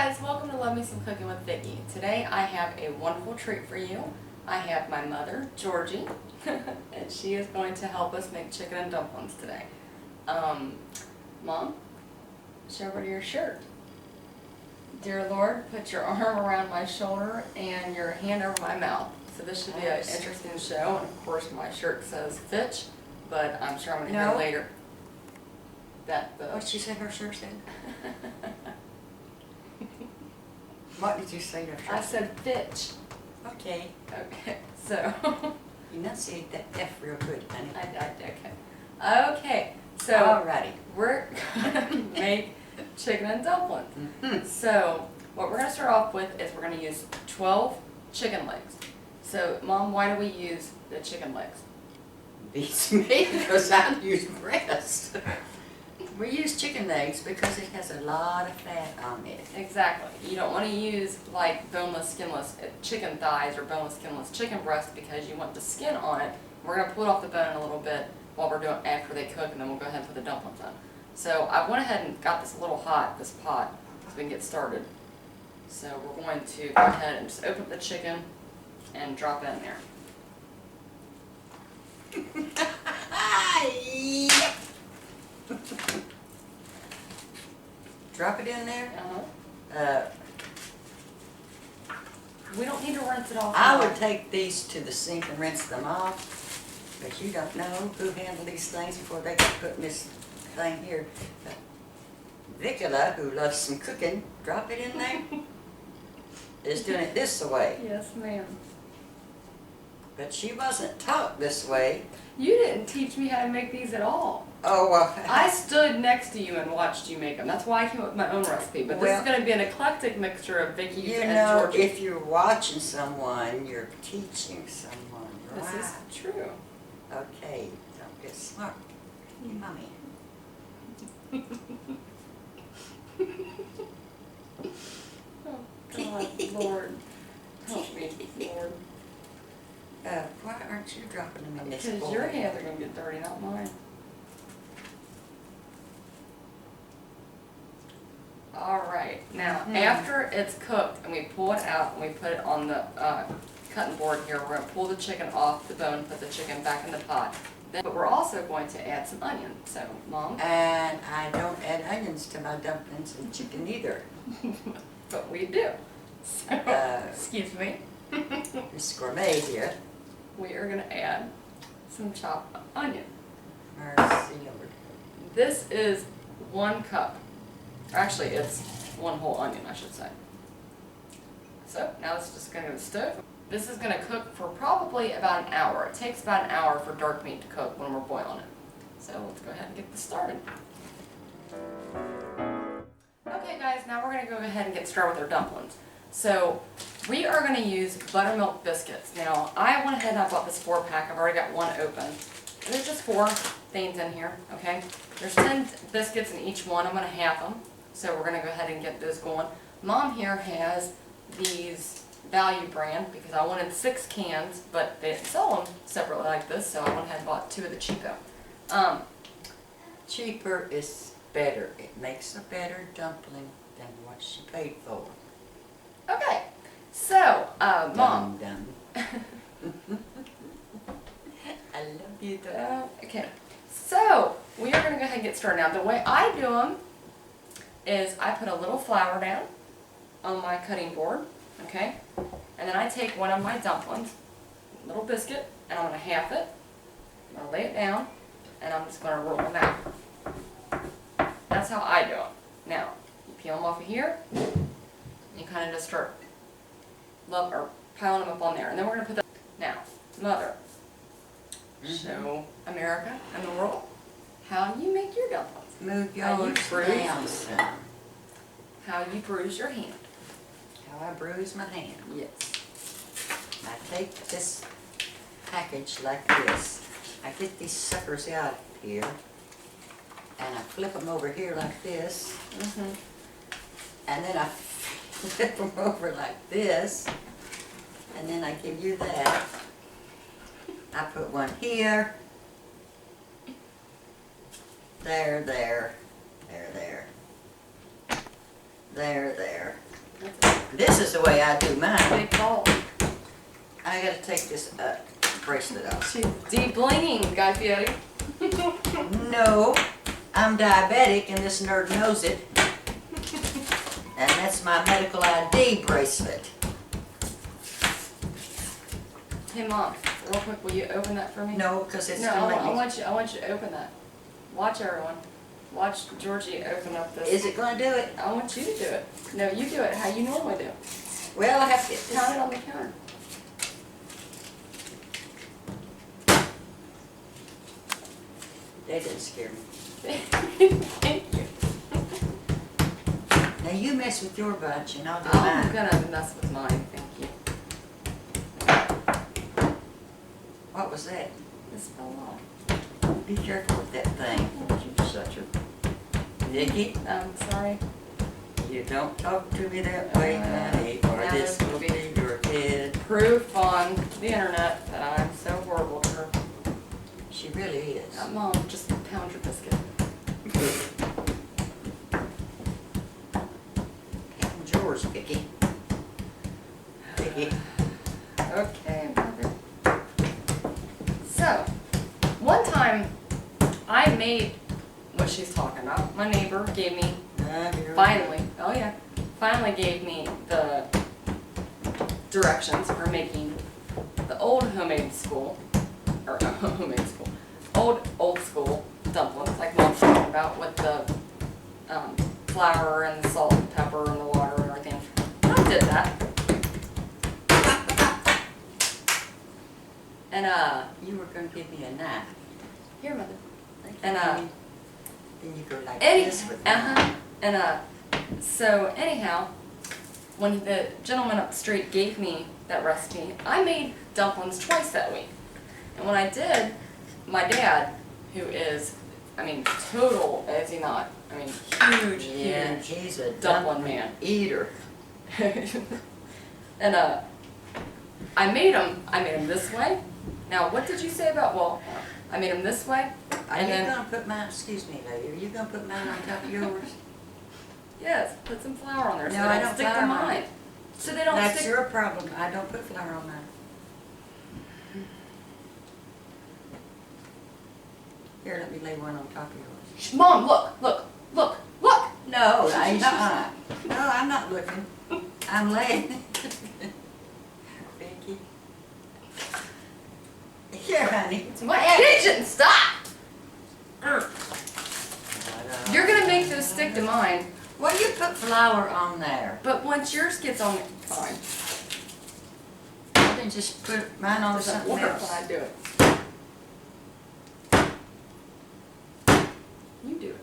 guys, welcome to Love Me Some Cooking with Vicki. Today I have a wonderful treat for you. I have my mother, Georgie, and she is going to help us make chicken and dumplings today. Mom, show over to your shirt. Dear Lord, put your arm around my shoulder and your hand over my mouth. So this should be an interesting show, and of course my shirt says Fitch, but I'm sure I'm going to hear later that the... What did she say her shirt said? What did you say her shirt I said Fitch. Okay. Okay, so... Enunciate that F real good, honey. Okay, so Alrighty. we're going to make chicken and dumplings. Mm-hmm. So what we're going to start off with is we're going to use 12 chicken legs. So Mom, why do we use the chicken legs? Beats me because I use breast. We use chicken legs because it has a lot of fat on it. Exactly. You don't want to use like boneless, skinless chicken thighs or boneless, skinless chicken breast because you want the skin on it. We're going to pull it off the bone a little bit while we're doing after they cook, and then we'll go ahead and put the dumplings on. So I went ahead and got this a little hot, this pot, so we can get started. So we're going to go ahead and just open up the chicken and drop it in there. Yep. Drop it in there. We don't need to rinse it off. I would take these to the sink and rinse them off, but you don't know who handled these things before they got put in this thing here. Vicki, who loves some cooking, drop it in there, is doing it this way. Yes, ma'am. But she wasn't taught this way. You didn't teach me how to make these at all. Oh, well. I stood next to you and watched you make them. That's why I came up with my own recipe. But this is going to be an eclectic mixture of Vicki's and Georgie's. If you're watching someone, you're teaching someone, right? This is true. Okay, don't get smart. You mommy. Oh, God, Lord. Help me, Lord. Why aren't you dropping them in this bowl? Because your hands are going to get dirty, not mine. Alright, now after it's cooked and we pull it out and we put it on the cutting board here, we're going to pull the chicken off the bone, put the chicken back in the pot. But we're also going to add some onion. So, Mom? And I don't add onions to my dumplings and chicken either. But we do. So, excuse me. Miss Gourmet here. We are going to add some chopped onion. Mercy Lord. This is 1 cup. Actually, it's 1 whole onion, I should say. So now this is just going to go to the stove. This is going to cook for probably about an hour. It takes about an hour for dark meat to cook when we're boiling it. So let's go ahead and get this started. Okay guys, now we're going to go ahead and get started with our dumplings. So we are going to use buttermilk biscuits. Now I went ahead and I bought this 4-pack. I've already got 1 open. There's just 4 things in here, okay? There's 10 biscuits in each one. I'm going to half them. So we're going to go ahead and get those going. Mom here has these Value brand because I wanted 6 cans, but they didn't sell them separately like this, so I went ahead and bought 2 of the cheapo. Cheaper is better. It makes a better dumpling than what she paid for. Okay, so, Mom. Dum. I love you though. Okay, so we are going to go ahead and get started. Now, the way I do them is I put a little flour down on my cutting board, okay? And then I take one of my dumplings, little biscuit, and I'm going to half it. I'm going to lay it down, and I'm just going to roll them out. That's how I do it. Now, you peel them off of here, and you kind of just start piling them up on there. And then we're going to put the... Now, Mother, show America and the world how you make your dumplings. Move How you yours bruise. down some. How you bruise your hand. How I bruise my hand. Yes. I take this package like this. I get these suckers out here, and I flip them over here like this, and then I flip them over like this, and then I give you that. I put one here, there, there, there, there, there, there, This is the way I do mine. Big ball. I gotta take this bracelet off. She's de-blinging, Guy Fieri. No, I'm diabetic and this nerd knows it. And that's my medical ID bracelet. Hey Mom, real quick, will you open that for me? No, because it's No, gonna make I me... want you to open that. Watch everyone. Watch Georgie open up this. Is it gonna do it? I want you to do it. No, you do it how you normally do. Well, I have to get Count this. it on the counter. They didn't scare me. Thank you. Now you mess with your bunch and I'll do I'm mine. gonna mess with mine, thank you. What was that? This fell off. Be careful with that thing. You such a... Vicki, I'm sorry. you don't talk to me that way, honey, or Now this there's will be your head. Proof on the internet that I'm so horrible to her. She really is. Mom, just pound your biscuit. Pound yours, Vicki. Vicki. Okay, mother. So, one time I made what she's talking about. My neighbor gave me, finally gave me the directions for making the old homemade school, or homemade school, old school dumplings, like Mom's talking about, with the flour and the salt and pepper and the water and everything. I did that. And You were going to give me a knife. here, mother. And And then you go like Any, this with and so anyhow, when the gentleman up the street gave me that recipe, I made dumplings twice that week. And when I did, my dad, who is, I mean, total, is he not? I mean, huge, Yeah, huge he's a dumpling man. eater. And I made them this way. Now, what did you say about, well, I made them this way. Are And you then- going to put mine, excuse me lady, are you going to put mine on top of yours? Yes, put some flour on there so No, they I don't don't stick to flour mine. mine. So they don't That's stick. your problem. I don't put flour on mine. Here, let me lay one on top of yours. Mom, look. No, I'm not. No, I'm not looking. I'm laying. Vicki. Here, honey. It's my kitchen, stop! You're gonna make those stick to mine, Well, you put flour on there. but once yours gets on it, fine. Then just put mine on Doesn't something work when else. I do it. You do it.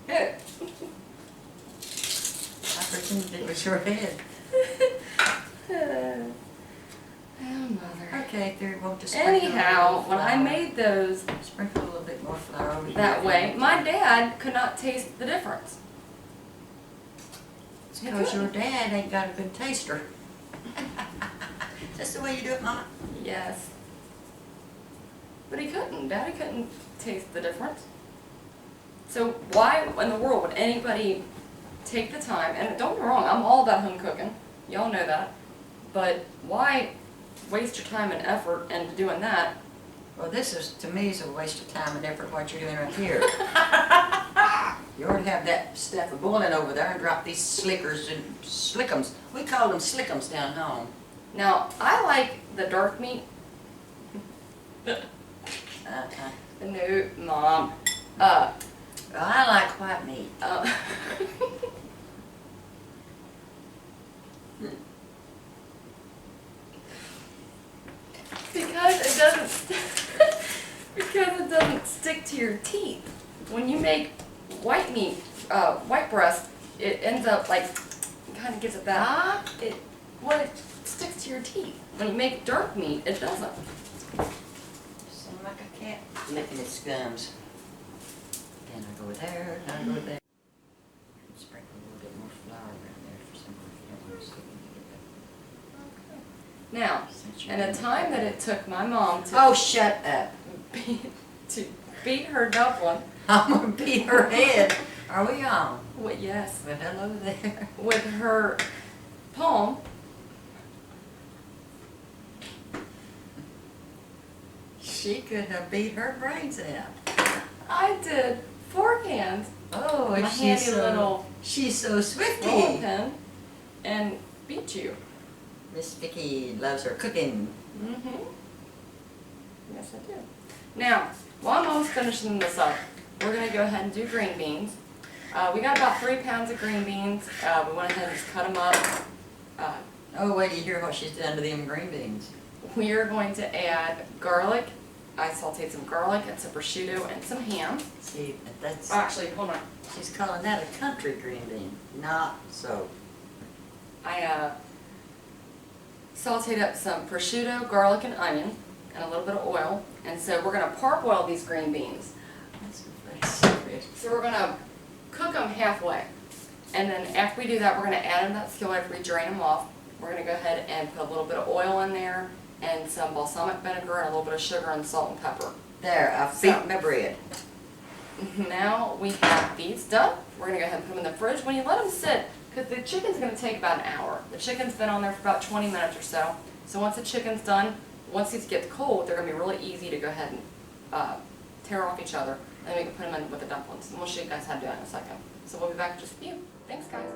Good. I pretended it was your head. Oh, mother. Okay, there, won't just sprinkle a Anyhow, little when I flour. made those Sprinkle a little bit more flour over here. that way, my dad could not taste the difference. It's because your dad ain't got a good taster. That's the way you do it, Mama. Yes. But he couldn't. Daddy couldn't taste the difference. So why in the world would anybody take the time, and don't get me wrong, I'm all about home cooking. Y'all know that. But why waste your time and effort into doing that? Well, this is, to me, is a waste of time and effort what you're doing right here. You ought to have that stuff boiling over there and drop these slickers and slickums. We call them slickums down home. Now, I like the dark meat. No, Mom. Well, I like white meat. Because it doesn't because it doesn't stick to your teeth. When you make white meat, white breast, it ends up like kind of gives it that it sticks to your teeth. When you make dark meat, it doesn't. Seem like a cat licking its gums. Then I go there, and I go there. Sprinkle a little bit more flour around there for some reason. Now, in the time that it took my mom to Oh, shut up. to beat her dumpling, I'm gonna beat her head. Are we on? Well, yes. Well, hello there. With her palm. She could have beat her brains out. I did forehand. Oh, My handy little she's so rolling swifty. pin and beat you. Miss Vicki loves her cooking. Mm-hmm. Yes, I do. Now, while I'm almost finishing this up, we're going to go ahead and do green beans. We got about 3 pounds of green beans. We went ahead and just cut them up. Oh, wait till you hear what she's done to them green beans. We are going to add garlic. I sauteed some garlic and some prosciutto and some ham. See, that's, Actually, hold on. she's calling that a country green bean. Not so. I sauteed up some prosciutto, garlic, and onion, and a little bit of oil. And so we're going to parboil these green beans. That's so good. So we're going to cook them halfway. And then after we do that, we're going to add in that skillet after we drain them off. We're going to go ahead and put a little bit of oil in there and some balsamic vinegar and a little bit of sugar and salt and pepper. There, I've beaten my bread. Now we have these done. We're going to go ahead and put them in the fridge. When you let them sit, because the chicken's going to take about an hour. The chicken's been on there for about 20 minutes or so. So once the chicken's done, once these get cold, they're going to be really easy to go ahead and tear off each other. And then we can put them in with the dumplings. And we'll show you guys how to do that in a second. So we'll be back in just a few. Thanks, guys.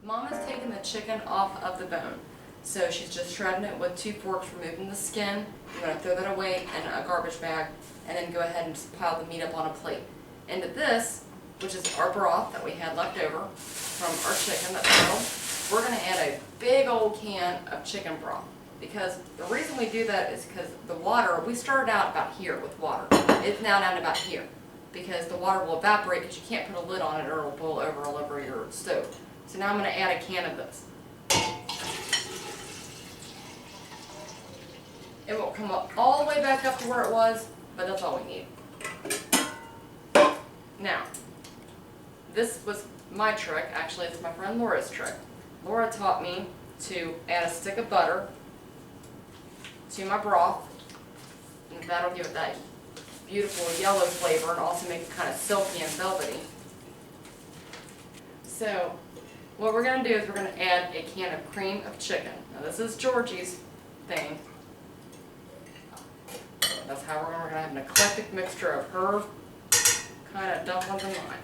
Mama's taking the chicken off of the bone. So she's just shredding it with 2 forks, removing the skin. You're going to throw that away in a garbage bag and then go ahead and just pile the meat up on a plate. Into this, which is our broth that we had left over from our chicken that's grilled, we're going to add a big old can of chicken broth. Because the reason we do that is because the water, we started out about here with water. It's now down to about here. Because the water will evaporate because you can't put a lid on it or it'll boil over all over your stove. So now I'm going to add a can of this. It won't come up all the way back up to where it was, but that's all we need. Now, this was my trick. Actually, it's my friend Laura's trick. Laura taught me to add a stick of butter to my broth, and that'll give it that beautiful yellow flavor and also make it kind of silky and velvety. So, what we're going to do is we're going to add a can of cream of chicken. Now, this is Georgie's thing. That's how we're going to have an eclectic mixture of her kind of dumplings and mine.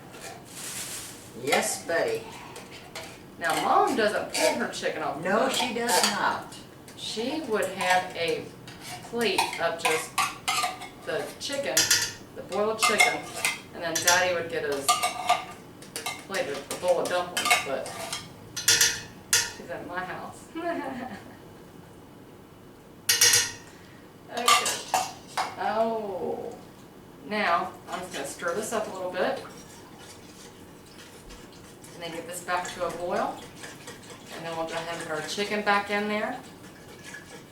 Yes, buddy. Now, Mom doesn't pull her chicken off the No, bone. she does not. She would have a plate of just the chicken, the boiled chicken, and then Daddy would get his plate of a bowl of dumplings, but she's at my house. Okay. Oh. Now, I'm just going to stir this up a little bit. And then get this back to a boil. And then we'll go ahead and put our chicken back in there.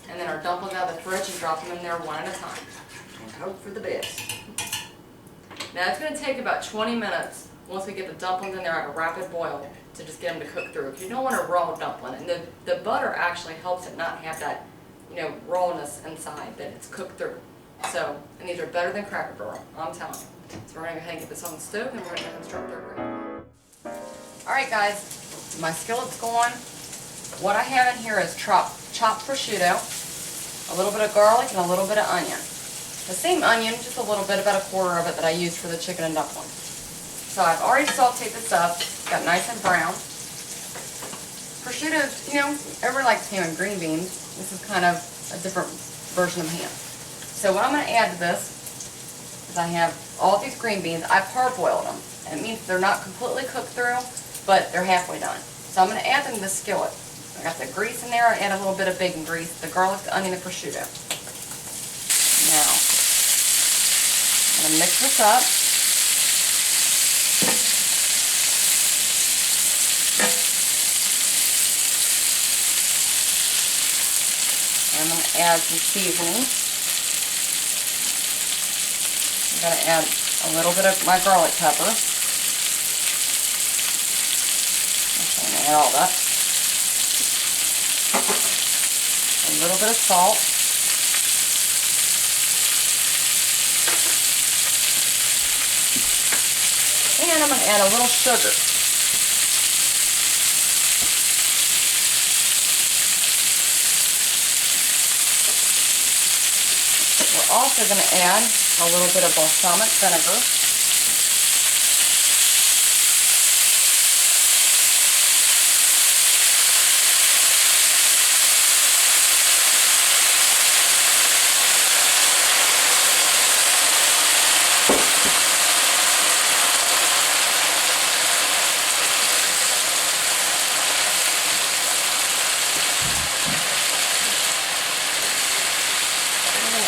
And then our dumplings out of the fridge and drop them in there one at a time. And hope for the best. Now it's going to take about 20 minutes once we get the dumplings in there at a rapid boil to just get them to cook through. Because you don't want a raw dumpling. And the butter actually helps it not have that, rawness inside that it's cooked through. So, and these are better than Cracker Barrel, I'm telling you. So we're going to go ahead and get this on the stove and we're going to go ahead and start their grill. Alright guys, my skillet's going. What I have in here is chopped prosciutto, a little bit of garlic, and a little bit of onion. The same onion, just a little bit, about a quarter of it that I used for the chicken and dumplings. So I've already sauteed this up, got nice and brown. Prosciutto, everyone likes ham and green beans. This is kind of a different version of ham. So what I'm going to add to this is I have all these green beans. I parboiled them. And it means they're not completely cooked through, but they're halfway done. So I'm going to add them to the skillet. I got the grease in there. I add a little bit of bacon grease, the garlic, the onion, the prosciutto. Now, I'm going to mix this up. And I'm going to add some seasoning. I'm going to add a little bit of my garlic pepper. I'm going to add all that. A little bit of salt. And I'm going to add a little sugar. We're also going to add a little bit of balsamic vinegar.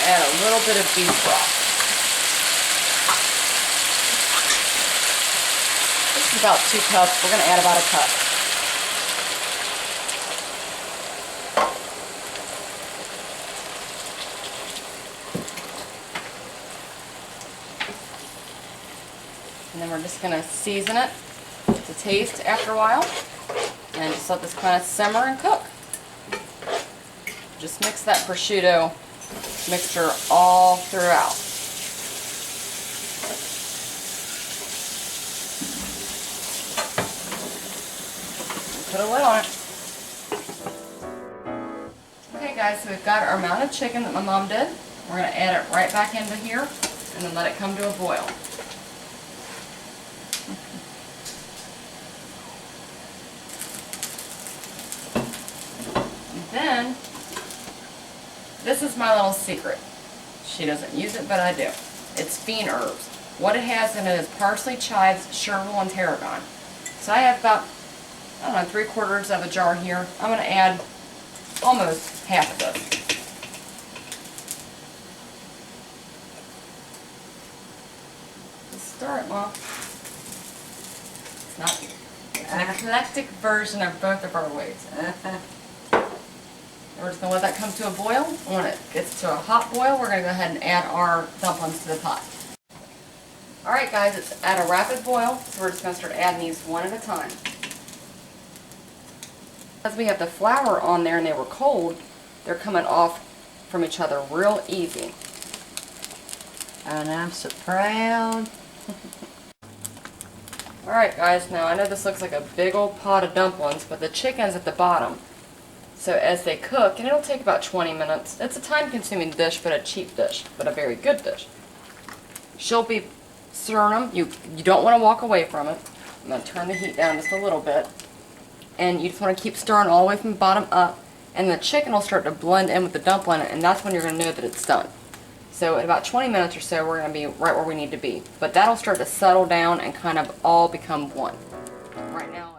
Add a little bit of beef broth. This is about 2 cups. We're going to add about a cup. And then we're just going to season it to taste after a while. And just let this kind of simmer and cook. Just mix that prosciutto mixture all throughout. Put a lid on it. Okay guys, so we've got our amount of chicken that my mom did. We're going to add it right back into here and then let it come to a boil. And then this is my little secret. She doesn't use it, but I do. It's fiend herbs. What it has in it is parsley, chives, chervil, and tarragon. So I have about, I don't know, 3/4 of a jar here. I'm going to add almost half of this. Just stir it, Mom. It's not. It's an eclectic version of both of our ways. We're just going to let that come to a boil. When it gets to a hot boil, we're going to go ahead and add our dumplings to the pot. Alright guys, it's at a rapid boil, so we're just going to start adding these one at a time. As we have the flour on there and they were cold, they're coming off from each other real easy. And I'm so proud. Alright guys, now I know this looks like a big old pot of dumplings, but the chicken's at the bottom. So as they cook, and it'll take about 20 minutes, it's a time-consuming dish, but a cheap dish, but a very good dish. She'll be stirring them. You don't want to walk away from it. I'm going to turn the heat down just a little bit. And you just want to keep stirring all the way from the bottom up, and the chicken will start to blend in with the dumpling, and that's when you're going to know that it's done. So in about 20 minutes or so, we're going to be right where we need to be. But that'll start to settle down and kind of all become one. Right now,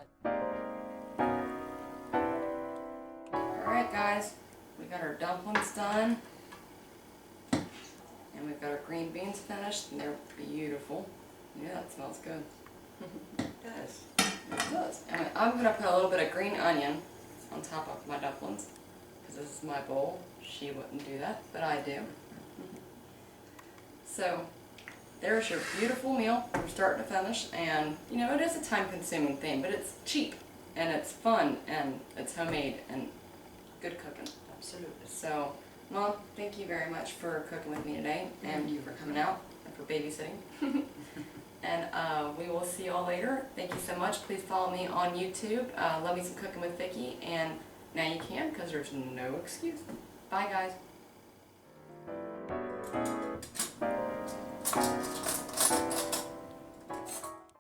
alright guys, we got our dumplings done, and we've got our green beans finished, and they're beautiful. Yeah, that smells good. It does. It does. And I'm going to put a little bit of green onion on top of my dumplings, because this is my bowl. She wouldn't do that, but I do. So, there's your beautiful meal from start to finish, and you know, it is a time-consuming thing, but it's cheap, and it's fun, and it's homemade, and good cooking. Absolutely. So, Mom, thank you very much for cooking with me today, and you for coming out and for babysitting. And we will see you all later. Thank you so much. Please follow me on YouTube. Love me some Cooking with Vicki, and now you can, because there's no excuse. Bye, guys.